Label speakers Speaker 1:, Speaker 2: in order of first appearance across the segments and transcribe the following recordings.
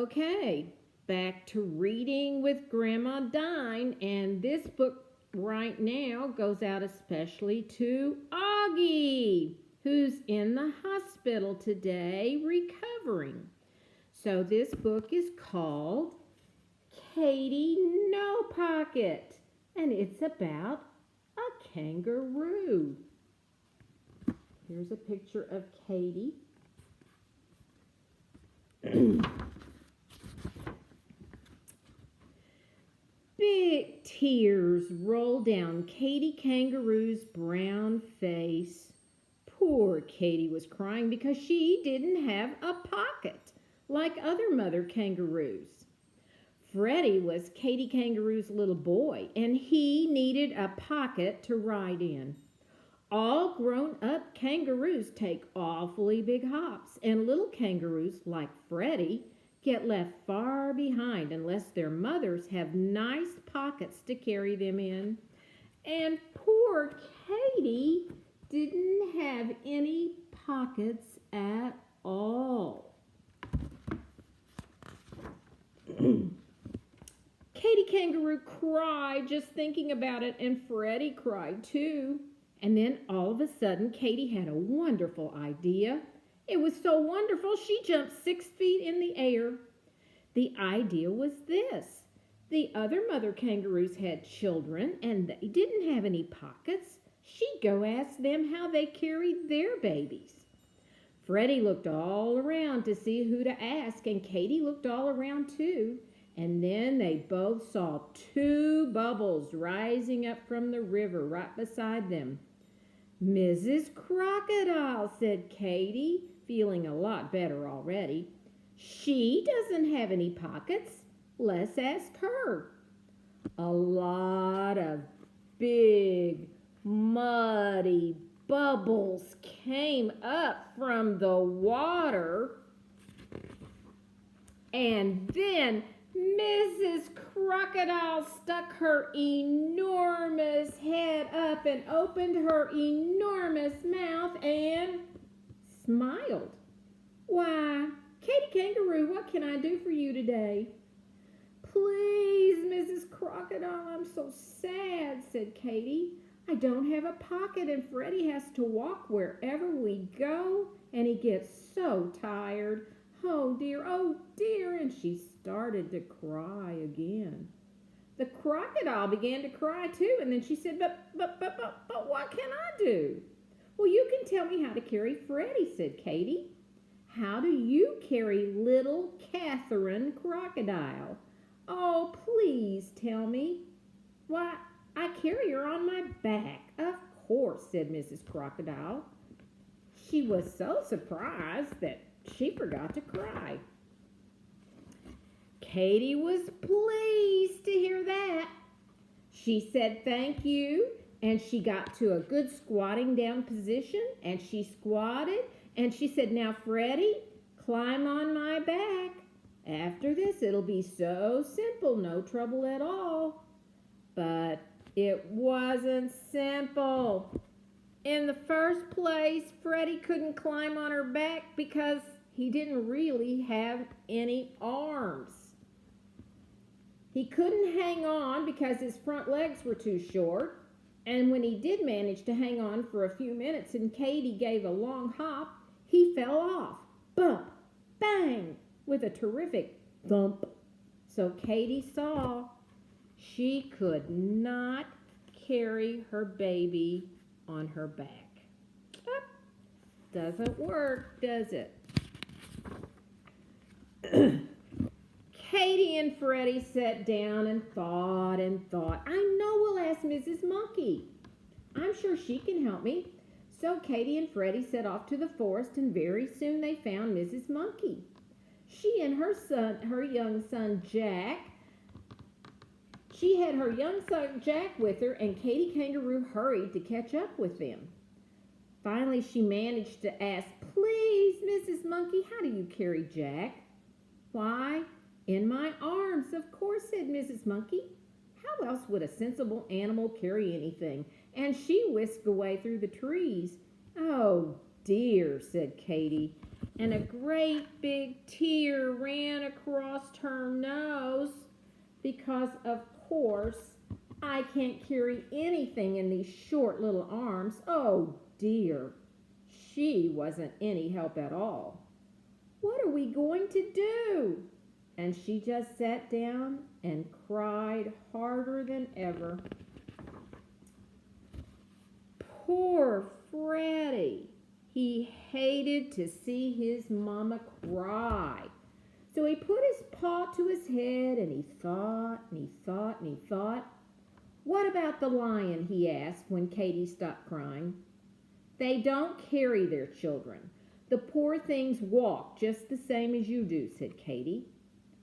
Speaker 1: Okay, back to reading with Grandma Dine, and this book right now goes out especially to Augie, who's in the hospital today recovering. So this book is called Katy No Pocket, and it's about a kangaroo. Here's a picture of Katy. Big tears rolled down Katy Kangaroo's brown face. Poor Katy was crying because she didn't have a pocket like other mother kangaroos. Freddie was Katy Kangaroo's little boy, and he needed a pocket to ride in. All grown-up kangaroos take awfully big hops, and little kangaroos like Freddie get left far behind unless their mothers have nice pockets to carry them in. And poor Katy didn't have any pockets at all. Katy Kangaroo cried just thinking about it, and Freddie cried too. And then all of a sudden, Katy had a wonderful idea. It was so wonderful, she jumped 6 feet in the air. The idea was this. The other mother kangaroos had children, and they didn't have any pockets. She'd go ask them how they carried their babies. Freddie looked all around to see who to ask, and Katy looked all around too. And then they both saw 2 bubbles rising up from the river right beside them. "Mrs. Crocodile," said Katy, feeling a lot better already. "She doesn't have any pockets. Let's ask her." A lot of big, muddy bubbles came up from the water. And then Mrs. Crocodile stuck her enormous head up and opened her enormous mouth and smiled. "Why, Katy Kangaroo, what can I do for you today?" "Please, Mrs. Crocodile, I'm so sad," said Katy. "I don't have a pocket, and Freddie has to walk wherever we go, and he gets so tired. Oh dear," and she started to cry again. The crocodile began to cry too, and then she said, but what can I do?" "Well, you can tell me how to carry Freddie," said Katy. "How do you carry little Catherine Crocodile? Oh, please tell me." "Why, I carry her on my back." "Of course," said Mrs. Crocodile. She was so surprised that she forgot to cry. Katy was pleased to hear that. She said thank you, and she got to a good squatting down position, and she squatted, and she said, "Now, Freddie, climb on my back. After this, it'll be so simple, no trouble at all." But it wasn't simple. In the first place, Freddie couldn't climb on her back because he didn't really have any arms. He couldn't hang on because his front legs were too short. And when he did manage to hang on for a few minutes and Katy gave a long hop, he fell off. Bump, bang, with a terrific thump. So Katy saw she could not carry her baby on her back. Doesn't work, does it? Katy and Freddie sat down and thought and thought. "I know we'll ask Mrs. Monkey. I'm sure she can help me." So Katy and Freddie set off to the forest, and very soon they found Mrs. Monkey. She and her young son Jack. She had her young son Jack with her, and Katy Kangaroo hurried to catch up with them. Finally, she managed to ask, "Please, Mrs. Monkey, how do you carry Jack?" "Why, in my arms, of course," said Mrs. Monkey. "How else would a sensible animal carry anything?" And she whisked away through the trees. "Oh dear," said Katy. and a great big tear ran across her nose because, of course, I can't carry anything in these short little arms. Oh, dear. She wasn't any help at all. What are we going to do? And she just sat down and cried harder than ever. Poor Freddie. He hated to see his mama cry. So he put his paw to his head and he thought and he thought and he thought. What about the lion? He asked when Katy stopped crying. They don't carry their children. The poor things walk just the same as you do, said Katy.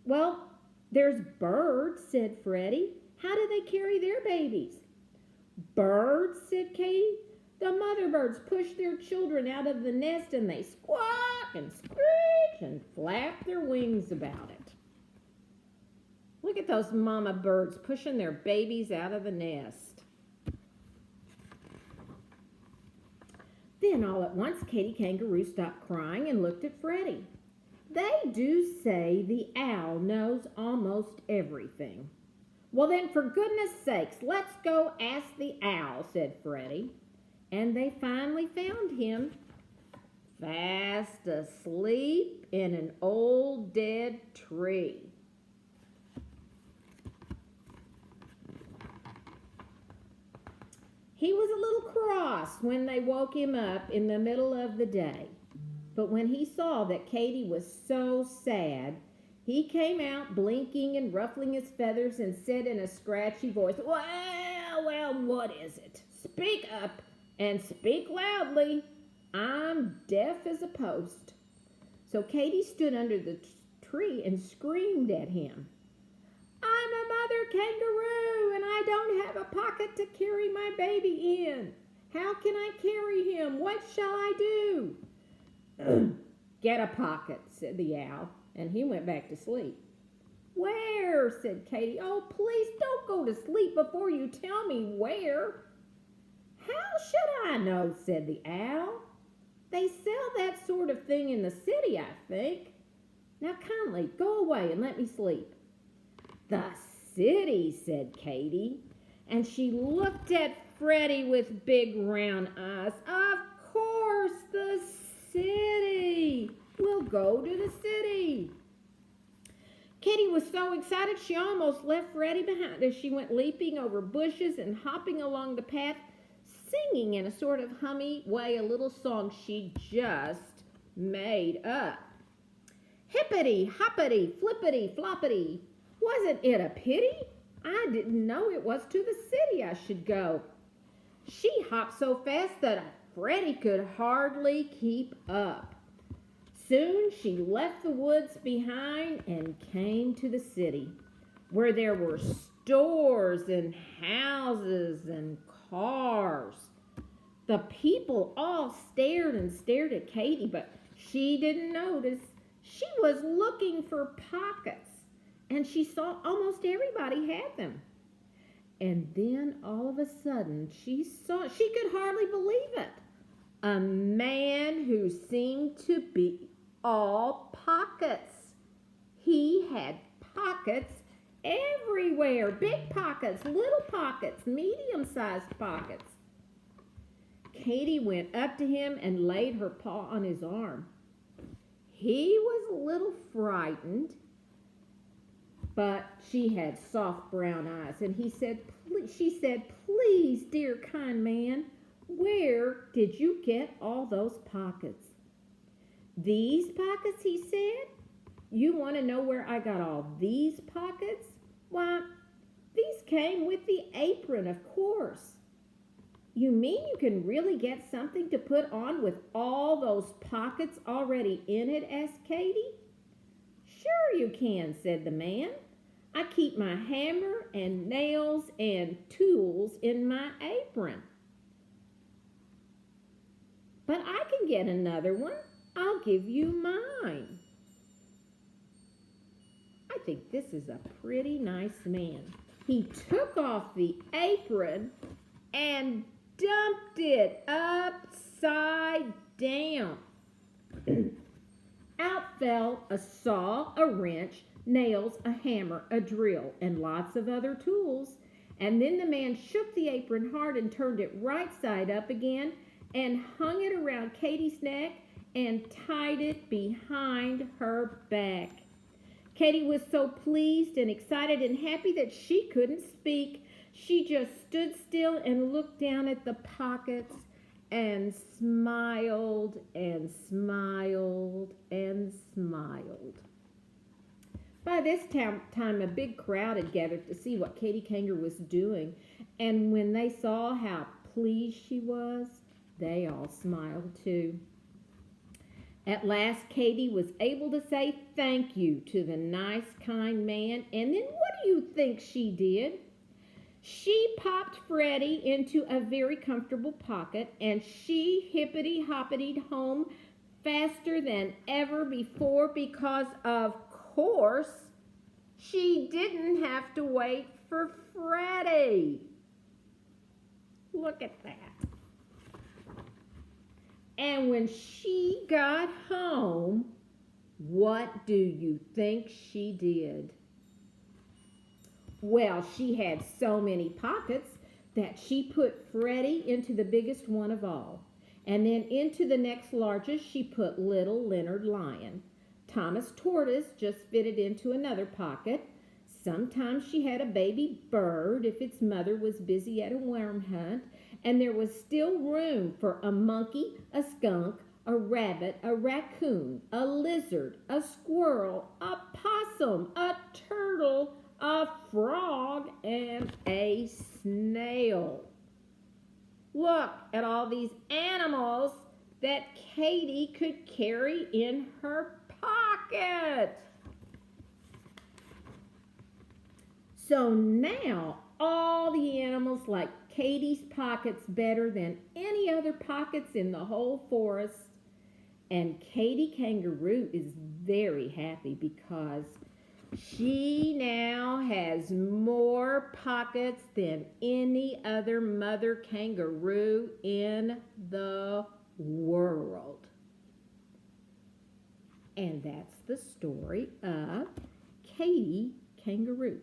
Speaker 1: Well, there's birds, said Freddie. How do they carry their babies? Birds, said Katy. The mother birds push their children out of the nest and they squawk and screech and flap their wings about it. Look at those mama birds pushing their babies out of the nest. Then all at once Katy Kangaroo stopped crying and looked at Freddie. They do say the owl knows almost everything. Well then, for goodness sakes, let's go ask the owl, said Freddie. And they finally found him, fast asleep in an old dead tree. He was a little cross when they woke him up in the middle of the day. But when he saw that Katy was so sad, he came out blinking and ruffling his feathers and said in a scratchy voice, Well, what is it? Speak up and speak loudly. I'm deaf as a post. So Katy stood under the tree and screamed at him. I'm a mother kangaroo and I don't have a pocket to carry my baby in. How can I carry him? What shall I do? Get a pocket, said the owl, and he went back to sleep. Where? Said Katy. Oh, please don't go to sleep before you tell me where. How should I know, said the owl. They sell that sort of thing in the city, I think. Now kindly go away and let me sleep. The city, said Katy, and she looked at Freddie with big round eyes. Of course, the city. We'll go to the city. Katy was so excited she almost left Freddie behind as she went leaping over bushes and hopping along the path, singing in a sort of hummy way a little song she just made up. Hippity, hoppity, flippity, floppity. Wasn't it a pity? I didn't know it was to the city I should go. She hopped so fast that Freddie could hardly keep up. Soon she left the woods behind and came to the city, where there were stores and houses and cars. The people all stared and stared at Katy, but she didn't notice. She was looking for pockets, and she saw almost everybody had them. And then all of a sudden she could hardly believe it. A man who seemed to be all pockets. He had pockets everywhere. Big pockets, little pockets, medium-sized pockets. Katy went up to him and laid her paw on his arm. He was a little frightened, but she had soft brown eyes, and she said, please, dear kind man, where did you get all those pockets? These pockets, he said. You want to know where I got all these pockets? Why, these came with the apron, of course. You mean you can really get something to put on with all those pockets already in it? Asked Katy. Sure you can, said the man. I keep my hammer and nails and tools in my apron. But I can get another one. I'll give you mine. I think this is a pretty nice man. He took off the apron and dumped it upside down. Out fell a saw, a wrench, nails, a hammer, a drill, and lots of other tools. And then the man shook the apron hard and turned it right side up again and hung it around Katy's neck and tied it behind her back. Katy was so pleased and excited and happy that she couldn't speak. She just stood still and looked down at the pockets and smiled and smiled and smiled. By this time, a big crowd had gathered to see what Katy Kangaroo was doing, and when they saw how pleased she was, they all smiled too. At last, Katy was able to say thank you to the nice, kind man, and then what do you think she did? She popped Freddie into a very comfortable pocket, and she hippity-hoppitied home faster than ever before because, of course, she didn't have to wait for Freddie. Look at that. And when she got home, what do you think she did? Well, she had so many pockets that she put Freddie into the biggest one of all. And then into the next largest, she put little Leonard Lion. Thomas Tortoise just fitted into another pocket. Sometimes she had a baby bird if its mother was busy at a worm hunt. And there was still room for a monkey, a skunk, a rabbit, a raccoon, a lizard, a squirrel, a possum, a turtle, a frog, and a snail. Look at all these animals that Katy could carry in her pocket. So now all the animals like Katy's pockets better than any other pockets in the whole forest. And Katy Kangaroo is very happy because she now has more pockets than any other mother kangaroo in the world. And that's the story of Katy Kangaroo.